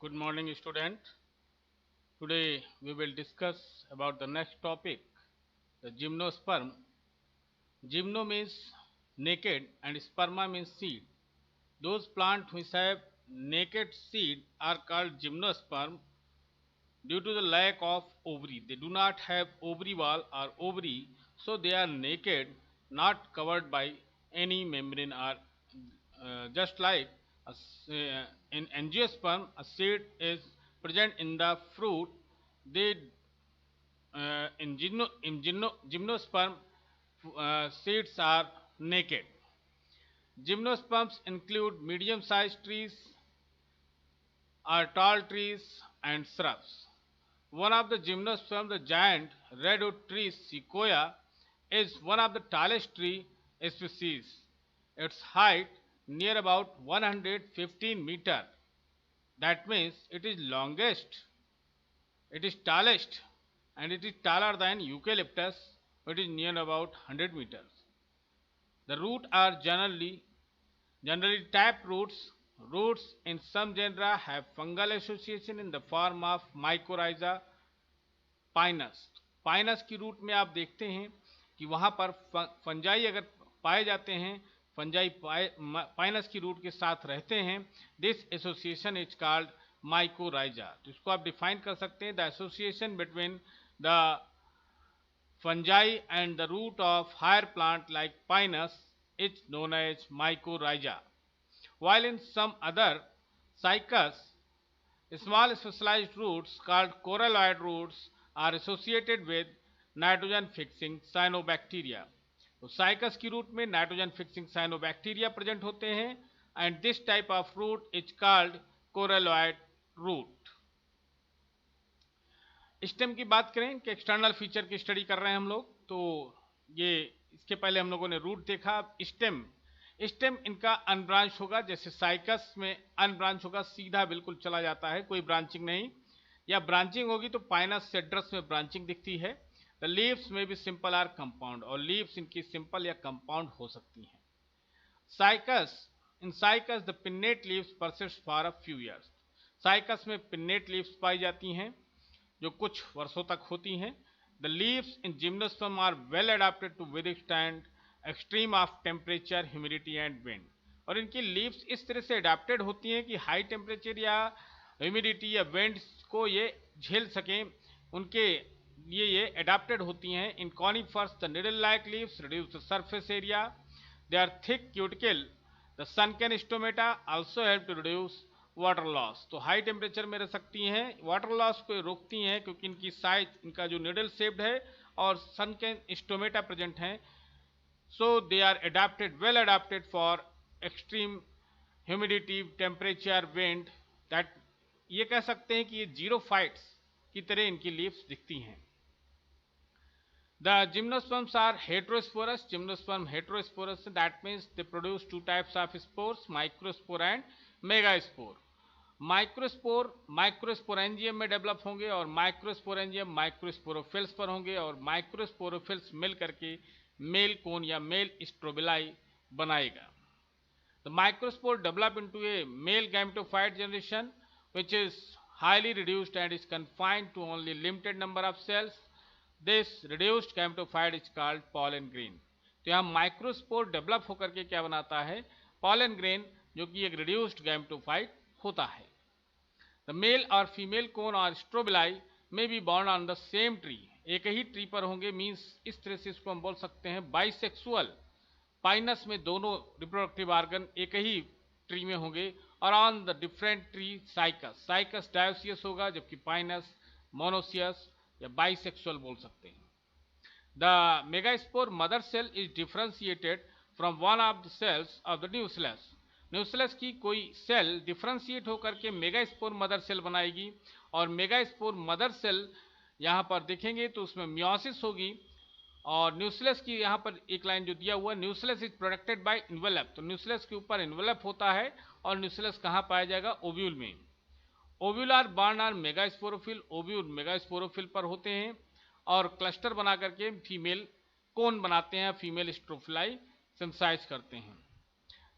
Good morning, student. Today we will discuss about the next topic, the gymnosperm. Gymno means naked and sperma means seed. Those plants which have naked seed are called gymnosperm due to the lack of ovary. They do not have ovary wall or ovary, so they are naked, not covered by any membrane or just like in angiosperm, a seed is present in the fruit. They gymnosperm seeds are naked. Gymnosperms include medium-sized trees or tall trees and shrubs. One of the gymnosperm, the giant redwood tree sequoia, is one of the tallest tree species. Its height near about 115 meter. That means it is longest, it is tallest, and it is taller than eucalyptus, which is near about 100 meters. The roots are generally tap roots. Roots in some genera have fungal association in the form of mycorrhiza Pinus. Pinus की root में आप देखते हैं कि वहाँ पर fungi अगर पाए जाते हैं, फंजाई पाइनस की रूट के साथ रहते हैं, this association is called mycorrhiza. तो इसको आप डिफाइन कर सकते हैं, the association between the fungi and the root of higher plant like pinus is known as mycorrhiza. while in some other cycas, small specialized roots called coralloid roots are associated with nitrogen fixing cyanobacteria. तो cycas की root में nitrogen fixing cyanobacteria present होते हैं and this type of root is called coralloid root. Stem की बात करें कि external feature की स्टडी कर रहे हैं हम लोग, तो ये इसके पहले हम लोगों ने रूट देखा. स्टेम इनका अनब्रांच होगा, जैसे साइकस में अनब्रांच होगा, सीधा बिल्कुल चला जाता है, कोई ब्रांचिंग नहीं, या ब्रांचिंग होगी तो पाइनस सेड्रस में ब्रांचिंग दिखती है. द लीव्स में भी सिंपल आर कंपाउंड, और लीव्स इनकी सिंपल या कंपाउंड हो सकती हैं. In cycas the pinnate leaves persist for a few years. Cycas में पिन्नेट लीव्स पाई जाती हैं जो कुछ वर्षों तक होती हैं. The leaves in gymnosperm are well adapted to withstand extreme of temperature, humidity and wind. और इनकी लीव्स इस तरह से अडेप्टेड होती हैं कि हाई टेम्परेचर या ह्यूमिडिटी या विंड को ये झेल सकें, उनके लिए ये अडेप्टेड होती हैं. In conifers the needle like leaves reduce the surface area. They are thick cuticle. The sunken stomata also help to reduce water loss. तो हाई टेम्परेचर में रह सकती हैं, वाटर लॉस को रोकती हैं क्योंकि इनकी साइज, इनका जो निडल शेप्ड है और सनकन स्टोमेटा प्रेजेंट हैं. So they are adapted, well adapted for extreme humidity, temperature, wind. That ये कह सकते हैं कि ये जीरोफाइट्स की तरह इनकी लीव्स दिखती हैं. The gymnosperms are heterosporous. Gymnosperm heterosporous, that means they produce two types of spores, microspore and megaspore. Microsporangium में डेवलप होंगे और माइक्रोस्पोरेंजियम माइक्रोस्पोरोफिल्स पर होंगे, और माइक्रोस्पोरोफिल्स मिल करके मेल कोन या मेल स्ट्रोबिलाई बनाएगा. The microspore develop into A male gametophyte generation which is highly reduced and is confined to only limited number of cells. This reduced gametophyte is called pollen grain. तो यहाँ microspore develop होकर के क्या बनाता है, pollen grain, जो कि एक reduced gametophyte होता है. The male और फीमेल कोन और स्ट्रोबिलाई में be born on the same tree, एक ही ट्री पर होंगे. मीन्स इस तरह से इसको हम बोल सकते हैं बाइसेक्सुअल. पाइनस में दोनों रिप्रोडक्टिव ऑर्गन एक ही ट्री में होंगे, और on the different tree cycas. Cycas dioecious होगा जबकि पाइनस मोनोसियस या बाइसेक्सुअल बोल सकते हैं. The megaspore mother cell is differentiated from one of the cells of the nucleus. Nucleus की कोई सेल डिफरेंशिएट होकर के मेगास्पोर मदर सेल बनाएगी, और मेगास्पोर मदर सेल यहाँ पर देखेंगे तो उसमें मियोसिस होगी, और न्यूक्लियस की यहाँ पर एक लाइन जो दिया हुआ है, nucleus is protected by envelope. तो न्यूक्लियस के ऊपर इन्वेलप होता है, और न्यूक्लियस कहाँ पाया जाएगा, ओव्यूल में. Ovule are borne are megasporophyll. Ovule megasporophyll पर होते हैं और क्लस्टर बना करके फीमेल कोन बनाते हैं, फीमेल स्ट्रोफिलाई सिंथेसाइज करते हैं.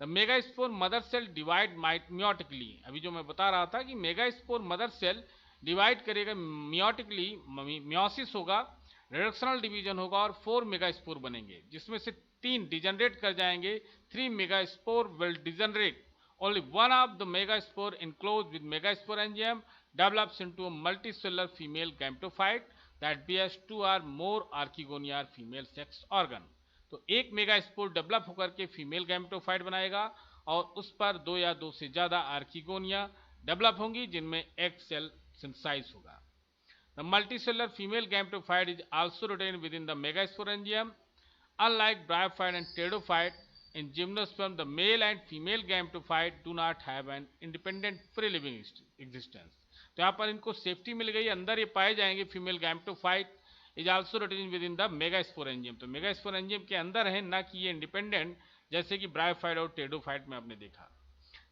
The megaspore mother cell divide meiotically, अभी जो मैं बता रहा था कि मेगास्पोर मदर सेल डिवाइड करेगा मियोटिकली, मियोसिस होगा, रिडक्शनल डिवीजन होगा और 4 मेगास्पोर बनेंगे, जिसमें से 3 डिजनरेट कर जाएंगे, 3 megaspore will degenerate, only one of the megaspore enclosed with megasporangium develops into a multicellular female gametophyte that bears 2 or more archegonia female sex organ। तो एक मेगास्पोर डेवलप होकर के फीमेल गैमेटोफाइट बनाएगा और उस पर 2 या 2 से ज्यादा आर्किगोनिया डेवलप होंगी जिनमें एक सेल सिंथेसाइज होगा। The multicellular female gametophyte is also retained within the megasporangium. Unlike bryophyte and pteridophyte, in gymnosperm the male and female gametophyte do not have an independent free living existence। तो यहाँ पर इनको safety मिल गई, अंदर ये पाए जाएंगे female gametophyte is also retain within the megasporangium. तो मेगास्पोरेंजियम के अंदर है, ना कि ये इंडिपेंडेंट जैसे कि ब्रायोफाइट और टेडोफाइट में आपने देखा।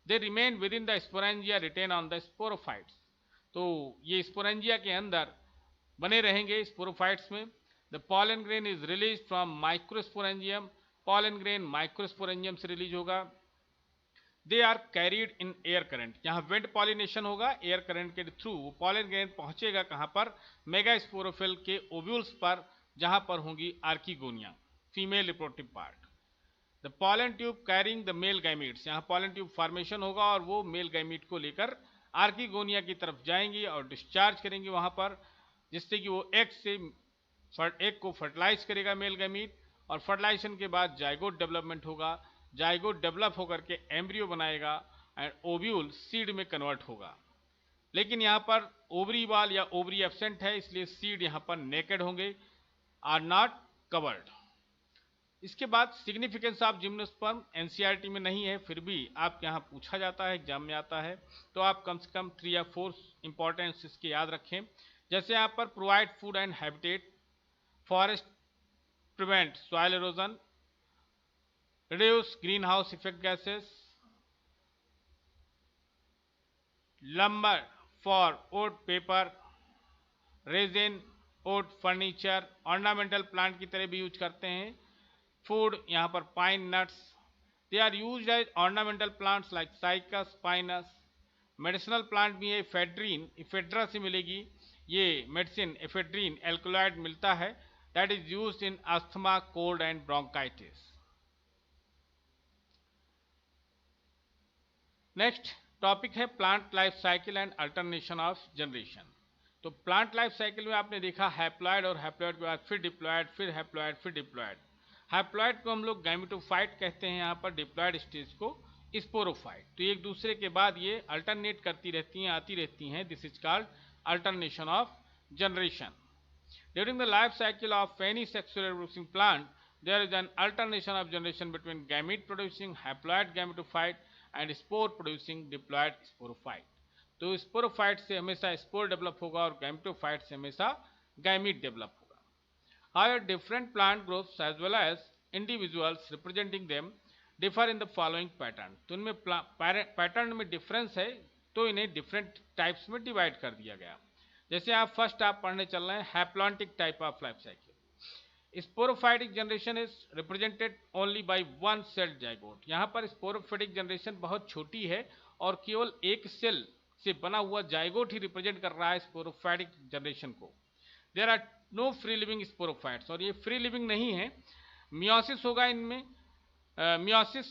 They remain within the sporangia retain on the sporophytes. तो ये स्पोरेंजिया के अंदर बने रहेंगे स्पोरोफाइट्स में। The pollen grain is release from microsporangium, pollen grain microsporangium से रिलीज होगा। They are carried in air current, यहाँ वेंट पॉलिनेशन होगा एयर करंट के थ्रू, पॉलन ग्रेन पहुंचेगा कहाँ पर, मेगास्पोरोफिल के ओव्यूल्स पर, जहां पर होंगी archegonia female reproductive part. The pollen tube carrying the male gametes, यहाँ पॉलन ट्यूब फॉर्मेशन होगा और वो मेल गैमीट को लेकर आर्किगोनिया की तरफ जाएंगी और डिस्चार्ज करेंगी वहां पर, जिससे कि वो एग को फर्टिलाइज करेगा मेल गैमीट, और फर्टिलाइजेशन के बाद जाइगोट डेवलपमेंट होगा, जाइगोट डेवलप होकर के एम्ब्रियो बनाएगा एंड ओव्यूल सीड में कन्वर्ट होगा। लेकिन यहाँ पर ओवरी वाल या ओवरी एब्सेंट है, इसलिए सीड यहाँ पर नेकेड होंगे, आर नॉट कवर्ड। इसके बाद सिग्निफिकेंस ऑफ जिम्नोस्पर्म एनसीईआरटी में नहीं है, फिर भी आपके यहाँ पूछा जाता है, एग्जाम में आता है, तो आप कम से कम 3 या 4 इंपॉर्टेंस इसके याद रखें। जैसे यहाँ पर provide food and habitat, forest prevent soil erosion, reduce greenhouse effect gases, lumber for wood, paper, resin, wood, furniture, ornamental plant की तरह भी यूज करते हैं। फूड यहाँ पर pine nuts, they are used as ornamental plants like cycas, pinus. Medicinal plant भी है, इफेड्रीन, ephedra से मिलेगी ये मेडिसिन, इफेड्रीन एल्कोलॉइड मिलता है, that is used in asthma, cold and bronchitis. Next topic है plant life cycle and alternation of generation. तो plant life cycle में आपने देखा हैप्लॉइड और हैप्लॉइड के बाद फिर डिप्लॉइड, फिर हैप्लॉइड, फिर डिप्लॉइड। हैप्लॉइड को हम लोग गैमेटोफाइट कहते हैं, यहाँ पर डिप्लॉइड स्टेज को स्पोरोफाइट। तो एक दूसरे के बाद ये अल्टरनेट करती रहती हैं, आती रहती हैं, this is called alternation of generation. During the life cycle of any sexual reproducing plant there is an alternation of generation between gamete producing haploid gametophyte and spore producing diploid sporophyte। तो sporophyte से हमेशा spore develop होगा और gametophyte से हमेशा gamete develop होगा। However, different plant groups as well as individuals representing them differ in the following pattern। तो इनमें पैटर्न में डिफरेंस है, तो इन्हें डिफरेंट टाइप्स में डिवाइड कर दिया गया। जैसे आप फर्स्ट आप पढ़ने चल रहे हैं haplontic type of life cycle. Sporophytic generation is represented only by one cell zygote. यहाँ पर स्पोरोफाइटिक जनरेशन बहुत छोटी है और केवल एक सेल से बना हुआ जाइगोट ही रिप्रेजेंट कर रहा है स्पोरोफाइटिक जनरेशन को। There are no free living sporophytes, और ये फ्री लिविंग नहीं है। मियोसिस होगा इनमें, meiosis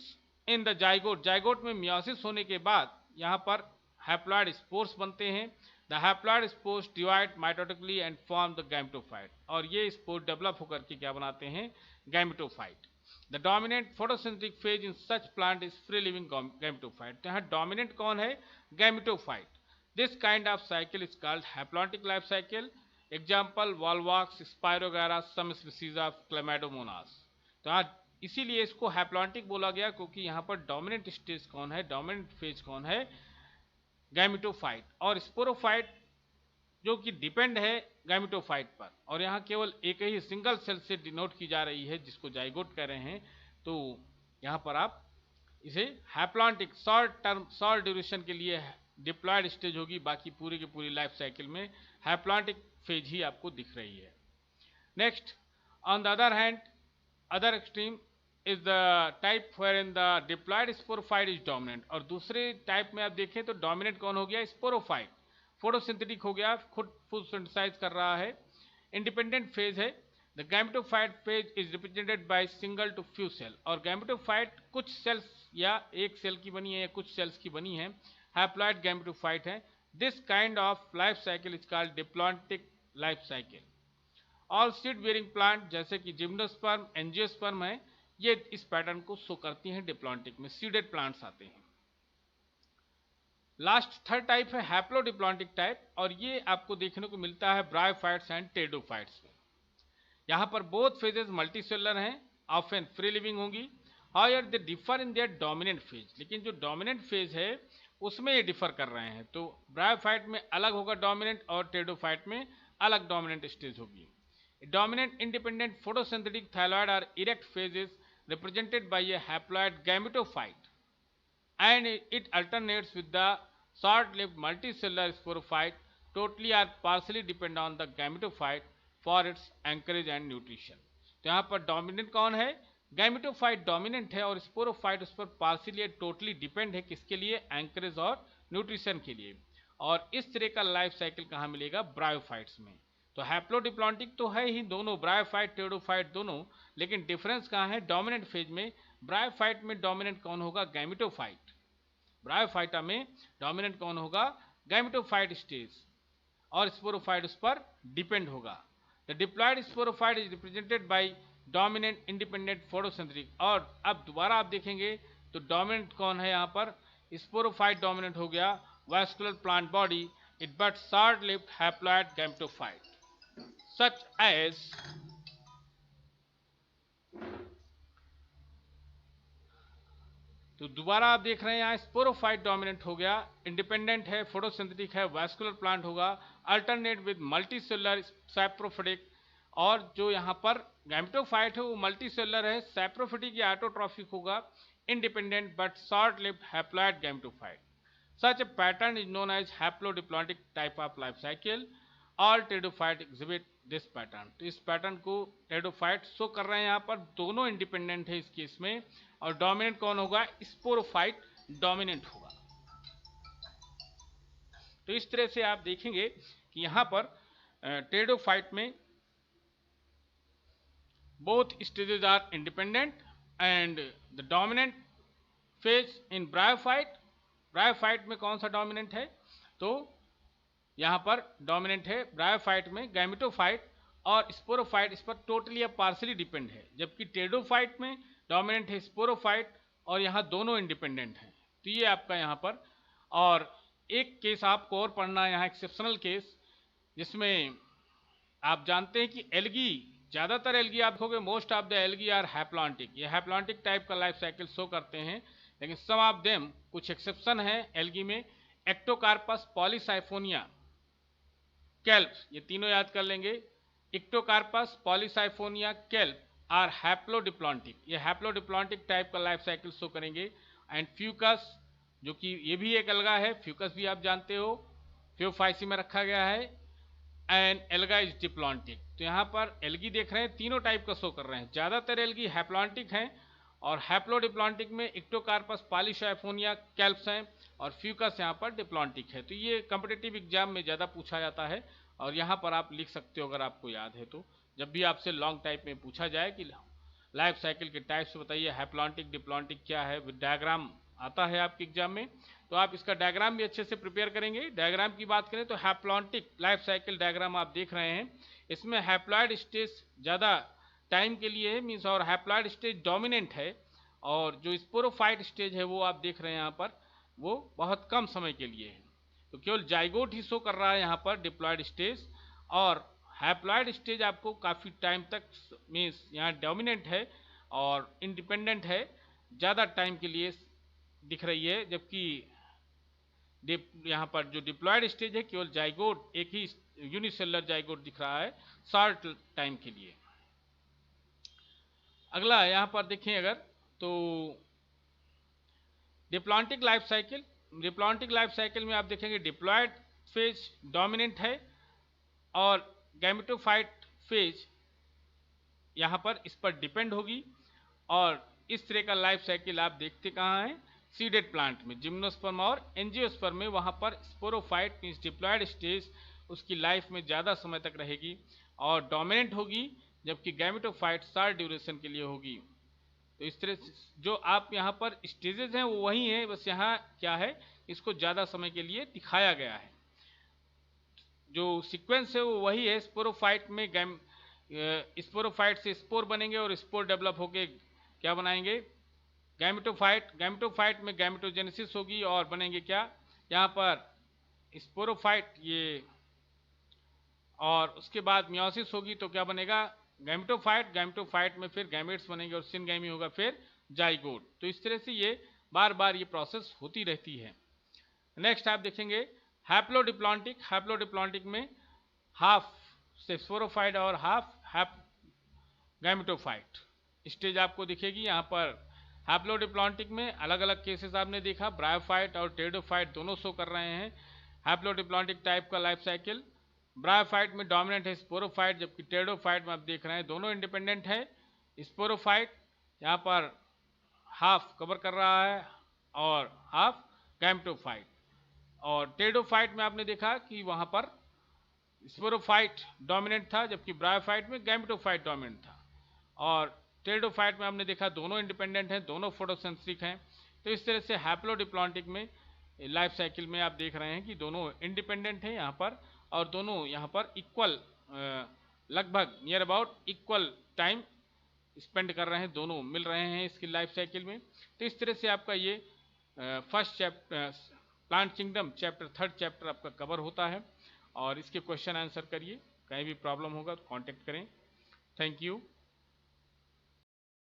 in the zygote, zygote में मियोसिस होने के बाद यहाँ पर हैप्लॉइड स्पोर्स बनते हैं। The haploid spores divide mitotically and form the gametophyte, और ये स्पोर डेवलप होकर के क्या बनाते हैं, gametophyte. The dominant photosynthetic phase in such plant is free living gametophyte। तो यहाँ डोमिनेंट कौन है, gametophyte. This kind of cycle is called haplontic life cycle। Example Volvox, Spirogyra, some species of Chlamydomonas। तो यहाँ इसीलिए इसको हैप्लॉन्टिक बोला गया क्योंकि यहाँ पर डोमिनेंट स्टेज कौन है, डोमिनेंट फेज कौन है, गैमेटोफाइट, और स्पोरोफाइट जो कि डिपेंड है गैमेटोफाइट पर, और यहाँ केवल एक ही सिंगल सेल से डिनोट की जा रही है जिसको जाइगोट कह रहे हैं। तो यहाँ पर आप इसे हैप्लॉन्टिक शॉर्ट ड्यूरेशन के लिए डिप्लॉयड स्टेज होगी, बाकी पूरी की पूरी लाइफ साइकिल में हैप्लॉन्टिक फेज ही आपको दिख रही है। Next, on the other hand, other extreme is the type wherein the diploid sporophyte is dominant, और दूसरे टाइप में आप देखें तो डोमिनेंट कौन हो गया, स्पोरोफाइट, फोटोसिंथेटिक हो गया, खुद फोटोसिंथेसाइज कर रहा है। इंडिपेंडेंट फेज है, the gametophyte phase is represented by single to few cell, और गैमेटोफाइट कुछ सेल्स या एक सेल की बनी है या कुछ सेल्स की बनी है, हैप्लॉइड गैमेटोफाइट है। This kind of life cycle is called diplontic life cycle. All seed bearing plant जैसे कि जिम्नोस्पर्म, एंजियोस्पर्म है, ये इस पैटर्न को शो करती हैं डिप्लॉन्टिक में, सीडेड प्लांट्स आते हैं। लास्ट थर्ड टाइप है हैप्लोडिप्लॉन्टिक टाइप, और ये आपको देखने को मिलता है ब्रायोफाइट्स एंड टेरिडोफाइट्स में। यहाँ पर बोथ फेजेस मल्टीसेलुलर हैं, ऑफन फ्री लिविंग होंगी, however they differ in their dominant phase, लेकिन जो डोमिनेंट फेज है उसमें ये डिफर कर रहे हैं। तो ब्रायोफाइट में अलग होगा डोमिनेंट, और टेरिडोफाइट में अलग डोमिनेंट स्टेज होगी। Dominant independent photosynthetic thyroid or erect phase is represented by a haploid gametophyte, and it alternates with the short-lived multicellular sporophyte, totally or partially depend on the gametophyte for its anchorage and nutrition। तो यहाँ पर dominant कौन है, gametophyte dominant है, और sporophyte उस पर partially totally depend है, किसके लिए, एंकरेज और न्यूट्रिशन के लिए। और इस तरह का लाइफ साइकिल कहाँ मिलेगा, ब्रायोफाइट्स में। तो हैप्लोडिप्लॉन्टिक तो है ही दोनों, ब्रायोफाइट टेरिडोफाइट दोनों, लेकिन डिफरेंस कहाँ है, डोमिनेंट फेज में ब्रायोफाइट में डोमिनेंट कौन होगा, गैमेटोफाइट। ब्रायोफाइटा में डोमिनेंट कौन होगा, गैमेटोफाइट स्टेज, और स्पोरोफाइट उस पर डिपेंड होगा। The diploid sporophyte is represented by dominant independent photosynthetic, और अब दोबारा आप देखेंगे तो डोमिनेंट कौन है यहाँ पर, स्पोरोफाइट डोमिनेंट हो गया, vascular plant body, it but short lived haploid gametophyte such as तो दोबारा आप देख रहे हैं यहाँ स्पोरोफाइट डोमिनेंट हो गया, इंडिपेंडेंट है, फोटोसिंथेटिक है, वास्कुलर प्लांट होगा, अल्टरनेट विद मल्टीसेलुलर सैप्रोफिटिक, और जो यहाँ पर गैमेटोफाइट है वो मल्टीसेलुलर है, सैप्रोफिटिक या ऑटोट्रॉफिक होगा, independent but short lived haploid gametophyte. Such a pattern is known as haplodiplontic type of life cycle. All pteridophyte exhibit this pattern. तो इस पैटर्न को टेरिडोफाइट शो कर रहे हैं, यहाँ पर दोनों इंडिपेंडेंट है इस केस में, और डोमिनेंट कौन होगा, स्पोरोफाइट डोमिनेंट होगा। तो इस तरह से आप देखेंगे कि यहाँ पर टेरिडोफाइट में both stages are independent and the dominant phase in bryophyte, bryophyte में कौन सा डोमिनेंट है, तो यहाँ पर डोमिनेंट है ब्रायोफाइट में गैमेटोफाइट, और स्पोरोफाइट इस पर टोटली या पार्शियली डिपेंड है, जबकि टेरिडोफाइट में डोमिनेंट है स्पोरोफाइट, और यहाँ दोनों इंडिपेंडेंट हैं। तो ये आपका यहाँ पर, और एक केस आपको और पढ़ना है यहाँ, एक्सेप्शनल केस, जिसमें आप जानते हैं कि एल्गी, ज़्यादातर एल्गी आप देखोगे most of the algae are haplontic, ये हैप्लॉन्टिक टाइप का लाइफ साइकिल शो करते हैं, लेकिन सम ऑफ देम, कुछ एक्सेप्शन है एल्गी में, एक्टोकार्पस, पॉलीसाइफोनिया, केल्प, ये तीनों याद कर लेंगे, ectocarpus, polysiphonia, kelp are haplodiplontic, ये हैप्लोडिप्लॉन्टिक टाइप का लाइफ साइकिल शो करेंगे। एंड फ्यूकस, जो कि ये भी एक अलगा है, फ्यूकस भी आप जानते हो, फ्योफाइसी में रखा गया है, एंड एल्गा इज डिप्लॉन्टिक। तो यहाँ पर एल्गी देख रहे हैं तीनों टाइप का शो कर रहे हैं, ज़्यादातर एल्गी हैप्लॉन्टिक हैं, और हैप्लोडिप्लॉन्टिक में इक्टोकार्पस, पॉलीसाइफोनिया, कैल्प्स हैं, और फ्यूकस यहाँ पर डिप्लॉन्टिक है। तो ये कॉम्पिटिटिव एग्जाम में ज़्यादा पूछा जाता है, और यहाँ पर आप लिख सकते हो अगर आपको याद है तो, जब भी आपसे लॉन्ग टाइप में पूछा जाए कि लाइफ साइकिल के टाइप्स बताइए, हैप्लॉन्टिक डिप्लॉन्टिक क्या है, विद डायग्राम आता है आपके एग्जाम में, तो आप इसका डायग्राम भी अच्छे से प्रिपेयर करेंगे। डायग्राम की बात करें तो हैप्लॉन्टिक लाइफ साइकिल डायग्राम आप देख रहे हैं, इसमें हैप्लॉयड स्टेज ज़्यादा टाइम के लिए है, मीन्स, और हैप्लॉयड स्टेज डोमिनेंट है, और जो स्पोरोफाइट स्टेज है वो आप देख रहे हैं यहाँ पर, वो बहुत कम समय के लिए है। तो केवल जाइगोट ही शो कर रहा है यहाँ पर डिप्लॉयड स्टेज, और हैप्लॉयड स्टेज आपको काफ़ी टाइम तक, मीन्स यहाँ डोमिनेंट है और इंडिपेंडेंट है, ज़्यादा टाइम के लिए दिख रही है, जबकि यहाँ पर जो डिप्लॉयड स्टेज है केवल जाइगोट, एक ही यूनिसेलुलर जाइगोट दिख रहा है शॉर्ट टाइम के लिए। अगला यहाँ पर देखें अगर, तो diplontic life cycle, diplontic life cycle में आप देखेंगे डिप्लॉयड फेज डोमिनेंट है, और गैमेटोफाइट फेज यहाँ पर इस पर डिपेंड होगी, और इस तरह का लाइफ साइकिल आप देखते कहाँ हैं, सीडेड प्लांट में। जिम्नोस्पर्म और एंजियोस्पर्म में वहाँ पर स्पोरोफाइट मीन्स डिप्लॉयड स्टेज उसकी लाइफ में ज़्यादा समय तक रहेगी और डोमिनेंट होगी, जबकि गैमेटोफाइट शॉर्ट ड्यूरेशन के लिए होगी। तो इस तरह से जो आप यहाँ पर स्टेजेस हैं वो वही हैं, बस यहाँ क्या है, इसको ज़्यादा समय के लिए दिखाया गया है। जो सीक्वेंस है वो वही है। स्पोरोफाइट में स्पोरोफाइट से स्पोर बनेंगे और स्पोर डेवलप होके क्या बनाएंगे, गैमेटोफाइट। गैमेटोफाइट में गैमेटोजेनेसिस होगी और बनेंगे क्या, यहाँ पर स्पोरोफाइट ये, और उसके बाद मियोसिस होगी तो क्या बनेगा, गैमेटोफाइट। गैमेटोफाइट में फिर गैमेट्स बनेंगे और सिनगैमी होगा फिर जाइगोट। तो इस तरह से ये बार बार ये प्रोसेस होती रहती है। नेक्स्ट आप देखेंगे हैप्लोडिप्लॉन्टिक। हैप्लोडिप्लॉन्टिक में हाफ से स्पोरोफाइट और हाफ गैमेटोफाइट स्टेज आपको दिखेगी। यहाँ पर हैप्लोडिप्लॉन्टिक में अलग अलग केसेस आपने देखा, ब्रायोफाइट और टेरिडोफाइट दोनों शो कर रहे हैं हैप्लोडिप्लॉन्टिक टाइप का लाइफ साइकिल। ब्रायोफाइट में डोमिनेंट है स्पोरोफाइट, जबकि टेरिडोफाइट में आप देख रहे हैं दोनों इंडिपेंडेंट है। स्पोरोफाइट यहाँ पर हाफ कवर कर रहा है और हाफ गैमेटोफाइट, और टेरिडोफाइट में आपने देखा कि वहाँ पर स्पोरोफाइट डोमिनेंट था, जबकि ब्रायोफाइट में गैमेटोफाइट डोमिनेंट था। और टेरिडोफाइट में हमने देखा दोनों इंडिपेंडेंट हैं, दोनों फोटोसेंट्रिक हैं। तो इस तरह से हैप्लोडिप्लॉन्टिक में लाइफ साइकिल में आप देख रहे हैं कि दोनों इंडिपेंडेंट हैं यहाँ पर, और दोनों यहाँ पर इक्वल लगभग near about equal time spend कर रहे हैं, दोनों मिल रहे हैं इसकी लाइफ साइकिल में। तो इस तरह से आपका ये first chapter plant kingdom chapter 3rd chapter आपका कवर होता है। और इसके क्वेश्चन आंसर करिए, कहीं भी प्रॉब्लम होगा तो कांटेक्ट करें। Thank you.